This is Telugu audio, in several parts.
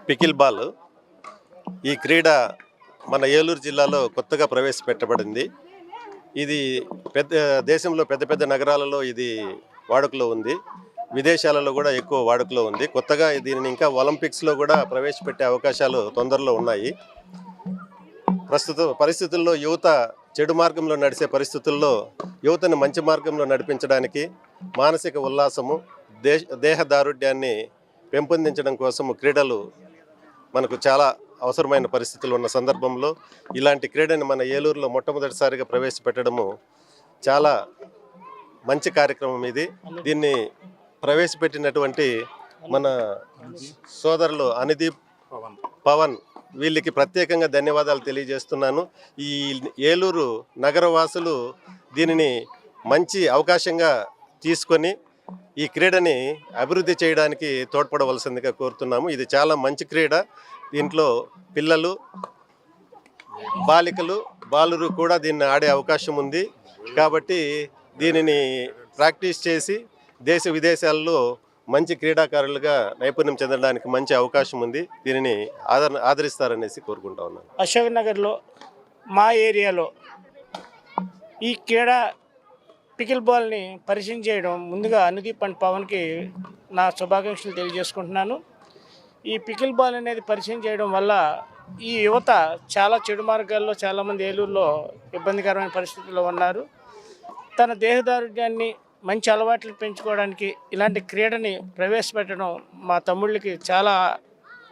పికిల్ బాల్ ఈ క్రీడ మన ఏలూరు జిల్లాలో కొత్తగా ప్రవేశపెట్టబడింది. ఇది దేశంలో పెద్ద పెద్ద నగరాలలో ఇది వాడుకలో ఉంది. విదేశాలలో కూడా ఎక్కువ వాడుకలో ఉంది. కొత్తగా దీనిని ఇంకా ఒలింపిక్స్లో కూడా ప్రవేశపెట్టే అవకాశాలు తొందరలో ఉన్నాయి. ప్రస్తుత పరిస్థితుల్లో యువత చెడు మార్గంలో నడిచే పరిస్థితుల్లో యువతని మంచి మార్గంలో నడిపించడానికి మానసిక ఉల్లాసము, దేహ దారుఢ్యాన్ని పెంపొందించడం కోసం క్రీడలు మనకు చాలా అవసరమైన పరిస్థితులు ఉన్న సందర్భంలో ఇలాంటి క్రీడని మన ఏలూరులో మొట్టమొదటిసారిగా ప్రవేశపెట్టడము చాలా మంచి కార్యక్రమం. దీన్ని ప్రవేశపెట్టినటువంటి మన సోదరులు అనుదీప్, పవన్ వీళ్ళకి ప్రత్యేకంగా ధన్యవాదాలు తెలియజేస్తున్నాను. ఈ ఏలూరు నగరవాసులు దీనిని మంచి అవకాశంగా తీసుకొని ఈ క్రీడని అభివృద్ధి చేయడానికి తోడ్పడవలసిందిగా కోరుతున్నాము. ఇది చాలా మంచి క్రీడ. దీంట్లో పిల్లలు, బాలురు కూడా దీన్ని ఆడే అవకాశం ఉంది. కాబట్టి దీనిని ప్రాక్టీస్ చేసి దేశ విదేశాల్లో మంచి క్రీడాకారులుగా నైపుణ్యం చెందడానికి మంచి అవకాశం ఉంది. దీనిని ఆదరిస్తారనేసి కోరుకుంటా ఉన్నాను. అశోక్ నగర్లో మా ఏరియాలో ఈ క్రీడా పికిల్ బాల్ని పరిచయం చేయడం ముందుగా అనుదీప్ అండ్ పవన్కి నా శుభాకాంక్షలు తెలియజేసుకుంటున్నాను. ఈ పికిల్ బాల్ అనేది పరిచయం చేయడం వల్ల ఈ యువత చాలా చెడు మార్గాల్లో చాలామంది ఏలూరులో ఇబ్బందికరమైన పరిస్థితుల్లో ఉన్నారు. తన దేహదారుఢ్యాన్ని మంచి అలవాట్లు పెంచుకోవడానికి ఇలాంటి క్రీడని ప్రవేశపెట్టడం మా తమ్ముళ్ళకి చాలా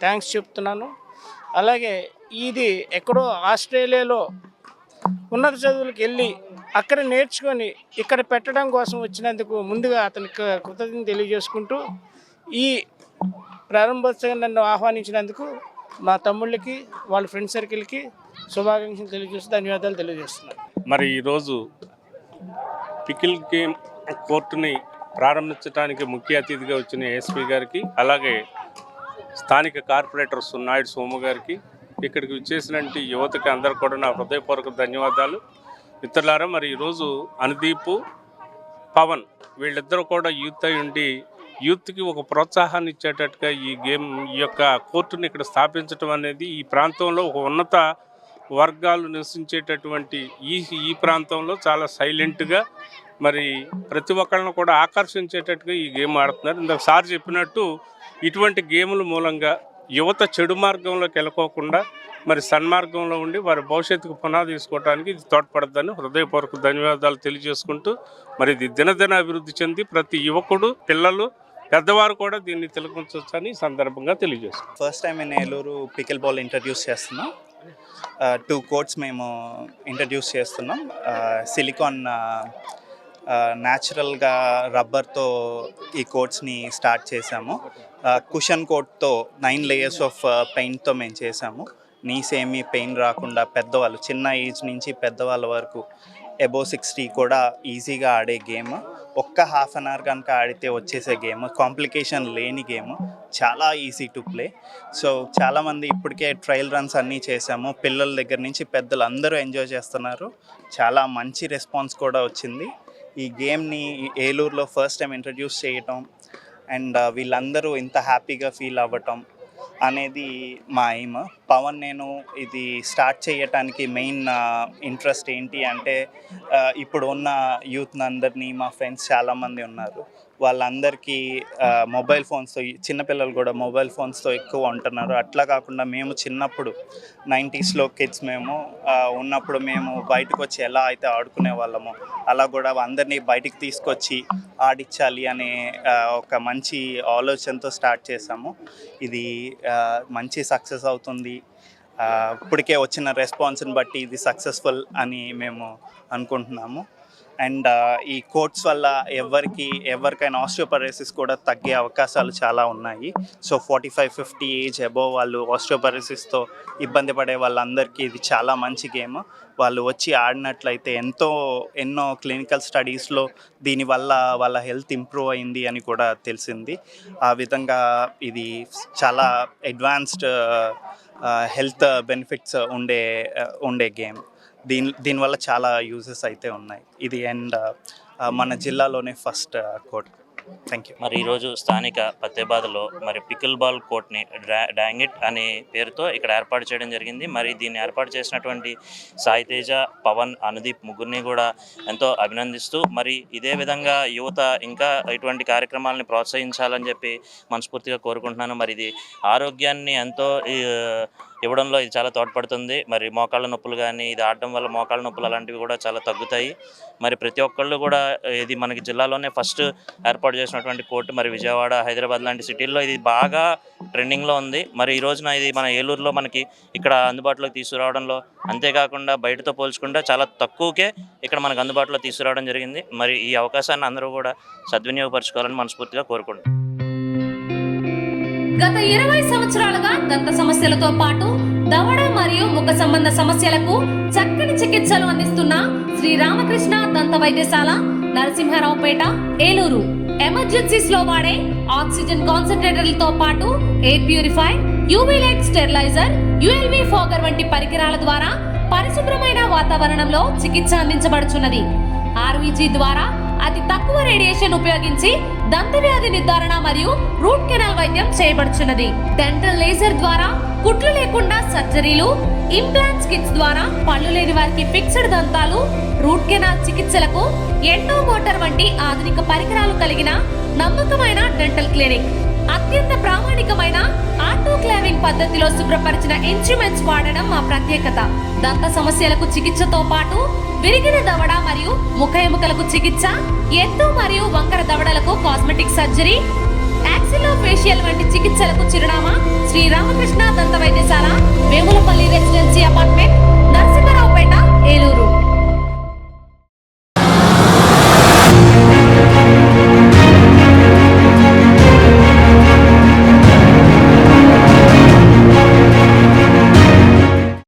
థ్యాంక్స్ చెప్తున్నాను. అలాగే ఇది ఎక్కడో ఆస్ట్రేలియాలో ఉన్నత చదువులకు వెళ్ళి అక్కడ నేర్చుకొని ఇక్కడ పెట్టడం కోసం వచ్చినందుకు ముందుగా అతనికి కృతజ్ఞతలు తెలియజేసుకుంటూ ఈ ప్రారంభోత్సవం నన్ను ఆహ్వానించినందుకు మా తమ్ముళ్ళకి వాళ్ళ ఫ్రెండ్ సర్కిల్కి శుభాకాంక్షలు తెలియజేస్తూ ధన్యవాదాలు తెలియజేస్తున్నాను. మరి ఈరోజు పికిల్ గేమ్ కోర్టుని ప్రారంభించడానికి ముఖ్య అతిథిగా వచ్చిన ఏఎస్పీ గారికి, అలాగే స్థానిక కార్పొరేటర్ నాయుడు సోము గారికి, ఇక్కడికి వచ్చేసినట్టు యువతకి అందరు కూడా నా హృదయపూర్వక ధన్యవాదాలు. మిత్రులారా, మరి ఈరోజు అనుదీప్, పవన్ వీళ్ళిద్దరూ కూడా యూత్ అయి ఉండి యూత్కి ఒక ప్రోత్సాహాన్ని ఇచ్చేటట్టుగా ఈ యొక్క కోర్టుని ఇక్కడ స్థాపించడం అనేది ఈ ప్రాంతంలో ఒక ఉన్నత వర్గాలు నివసించేటటువంటి ఈ ప్రాంతంలో చాలా సైలెంట్గా మరి ప్రతి ఒక్కళ్ళను కూడా ఆకర్షించేటట్టుగా ఈ గేమ్ ఆడుతున్నారు. ఇందాక సార్ చెప్పినట్టు ఇటువంటి గేముల మూలంగా యువత చెడు మార్గంలోకి వెళ్ళకోకుండా మరి సన్మార్గంలో ఉండి వారి భవిష్యత్తుకు పునాది తీసుకోవడానికి ఇది తోడ్పడద్దని హృదయపూర్వక ధన్యవాదాలు తెలియజేసుకుంటూ మరి ఇది దినదిన అభివృద్ధి చెంది ప్రతి యువకుడు, పిల్లలు, పెద్దవారు కూడా దీన్ని తిలకించవచ్చని సందర్భంగా తెలియజేస్తున్నాం. ఫస్ట్ టైం నేను ఏలూరు పికిల్ బాల్ ఇంట్రడ్యూస్ చేస్తున్నాం. 2 కోర్ట్స్ మేము ఇంట్రడ్యూస్ చేస్తున్నాం. సిలికాన్ న్యాచురల్గా రబ్బర్తో ఈ కోర్ట్స్ని స్టార్ట్ చేసాము. కుషన్ కోట్తో 9 లేయర్స్ ఆఫ్ పెయింట్తో మేము చేసాము. నీస్ ఏమీ పెయిన్ రాకుండా పెద్దవాళ్ళు, చిన్న ఏజ్ నుంచి పెద్దవాళ్ళ వరకు అబోవ్ 60 కూడా ఈజీగా ఆడే గేమ్. ఒక్క హాఫ్ అన్ అవర్ కనుక ఆడితే వచ్చేసే గేమ్, కాంప్లికేషన్ లేని గేమ్, చాలా ఈజీ టు ప్లే. సో చాలామంది ఇప్పటికే ట్రయల్ రన్స్ అన్నీ చేసాము. పిల్లల దగ్గర నుంచి పెద్దలు అందరూ ఎంజాయ్ చేస్తున్నారు. చాలా మంచి రెస్పాన్స్ కూడా వచ్చింది. ఈ గేమ్ని ఏలూరులో ఫస్ట్ టైం ఇంట్రడ్యూస్ చేయటం అండ్ వీళ్ళందరూ ఇంత హ్యాపీగా ఫీల్ అవ్వటం అనేది మా ఎయిమ్. పవన్ నేను ఇది స్టార్ట్ చేయటానికి మెయిన్ ఇంట్రెస్ట్ ఏంటి అంటే ఇప్పుడు ఉన్న యూత్ని అందరినీ, మా ఫ్రెండ్స్ చాలామంది ఉన్నారు, వాళ్ళందరికీ మొబైల్ ఫోన్స్తో, చిన్నపిల్లలు కూడా మొబైల్ ఫోన్స్తో ఎక్కువ ఉంటున్నారు. అట్లా కాకుండా మేము చిన్నప్పుడు 90sలో కిడ్స్ మేము ఉన్నప్పుడు మేము బయటకు వచ్చి ఎలా అయితే ఆడుకునే వాళ్ళమో అలా కూడా అందరినీ బయటికి తీసుకొచ్చి ఆడించాలి అనే ఒక మంచి ఆలోచనతో స్టార్ట్ చేసాము. ఇది మంచి సక్సెస్ అవుతుంది. ఇప్పటికే వచ్చిన రెస్పాన్స్ని బట్టి ఇది సక్సెస్ఫుల్ అని మేము అనుకుంటున్నాము. అండ్ ఈ కోర్ట్స్ వల్ల ఎవరికైనా ఆస్టియోపరోసిస్ కూడా తగ్గే అవకాశాలు చాలా ఉన్నాయి. సో 45-50 ఏజ్ అబోవ్ వాళ్ళు ఆస్టియోపరోసిస్తో ఇబ్బంది పడే వాళ్ళందరికీ ఇది చాలా మంచి గేమ్. వాళ్ళు వచ్చి ఆడినట్లయితే ఎన్నో క్లినికల్ స్టడీస్లో దీనివల్ల వాళ్ళ హెల్త్ ఇంప్రూవ్ అయింది అని కూడా తెలిసింది. ఆ విధంగా ఇది చాలా అడ్వాన్స్డ్ హెల్త్ బెనిఫిట్స్ ఉండే గేమ్. దీనివల్ల చాలా యూజెస్ అయితే ఉన్నాయి. ఇది అండ్ మన జిల్లాలోనే ఫస్ట్ కోర్ట్. Thank you. మరి ఈరోజు స్థానిక పత్తేబాదలో మరి పికిల్ బాల్ కోర్ట్ని డాంగిట్ అనే పేరుతో ఇక్కడ ఏర్పాటు చేయడం జరిగింది. మరి దీన్ని ఏర్పాటు చేసినటువంటి సాయి తేజ, పవన్, అనుదీప్ ముగ్గురిని కూడా ఎంతో అభినందిస్తూ మరి ఇదే విధంగా యువత ఇంకా ఇటువంటి కార్యక్రమాలని ప్రోత్సహించాలని చెప్పి మనస్ఫూర్తిగా కోరుకుంటున్నాను. మరి ఇది ఆరోగ్యాన్ని ఎంతో ఇవ్వడంలో ఇది చాలా తోడ్పడుతుంది. మరి మోకాళ్ళ నొప్పులు కానీ ఇది ఆడడం వల్ల మోకాళ్ళ నొప్పులు అలాంటివి కూడా చాలా తగ్గుతాయి. మరి ప్రతి ఒక్కళ్ళు కూడా ఇది మనకి జిల్లాలోనే ఫస్ట్ ఏర్పాటు చేసినటువంటి కోర్టు. మరి విజయవాడ, హైదరాబాద్ లాంటి సిటీల్లో ఇది బాగా ట్రెండింగ్లో ఉంది. మరి ఈ రోజున ఇది మన ఏలూరులో మనకి ఇక్కడ అందుబాటులోకి తీసుకురావడంలో, అంతేకాకుండా బయటతో పోల్చుకుంటే చాలా తక్కువకే ఇక్కడ మనకు అందుబాటులో తీసుకురావడం జరిగింది. మరి ఈ అవకాశాన్ని అందరూ కూడా సద్వినియోగపరచుకోవాలని మనస్ఫూర్తిగా కోరుకుంటున్నాను. గత 20 సంవత్సరాలుగా దంత సమస్యలతో పాటు దవడ మరియు ముఖ సంబంధ సమస్యలకు చక్కని చికిత్సలు అందిస్తున్న శ్రీ రామకృష్ణ దంత వైద్యశాల, నరసింహారావుపేట, ఏలూరు. ఎమర్జెన్సీస్ లో వాడే ఆక్సిజన్ కాన్సంట్రేటర్లతో పాటు air purify, UV light steriliser, ULV fogger వంటి పరికరాల ద్వారా పరిశుభ్రమైన వాతావరణంలో చికిత్స అందించబడుచున్నది. ఆర్వీజీ ద్వారా అతి తక్కువ రేడియేషన్ ఉపయోగించి దంత వ్యాధి నిర్ధారణ మరియు రూట్ కెనాల్ వైద్యం చేయబడుచున్నది. డెంటల్ లేజర్ ద్వారా కుట్లు లేకుండా సర్జరీలు, ఇంప్లాంట్స్ కిట్స్ ద్వారా పళ్ళు లేని వారికి ఫిక్స్డ్ దంతాలు, రూట్ కెనాల్ చికిత్సలకు ఎండో మోటార్ వంటి ఆధునిక పరికరాలు కలిగిన నమ్మకమైన డెంటల్ క్లినిక్. అత్యంత ప్రామాణికమైన ఆటోక్లావింగ్ పద్ధతిలో శుభ్రపరిచిన ఇన్స్ట్రుమెంట్స్ వాడడం మా ప్రత్యేకత. దంత సమస్యలకు చికిత్సతో పాటు విరిగిన దవడ మరియు ముఖ ఎముకలకు చికిత్స, ఎత్తు మరియు వంకర దవడలకు కాస్మెటిక్ సర్జరీ, యాక్సిలోఫేషియల్ వంటి చికిత్సలకు చిరునామా శ్రీ రామకృష్ణ దంత వైద్యశాల, వేములపల్లి రెసిడెన్సీ అపార్ట్మెంట్, నరసింహారావుపేట, ఏలూరు.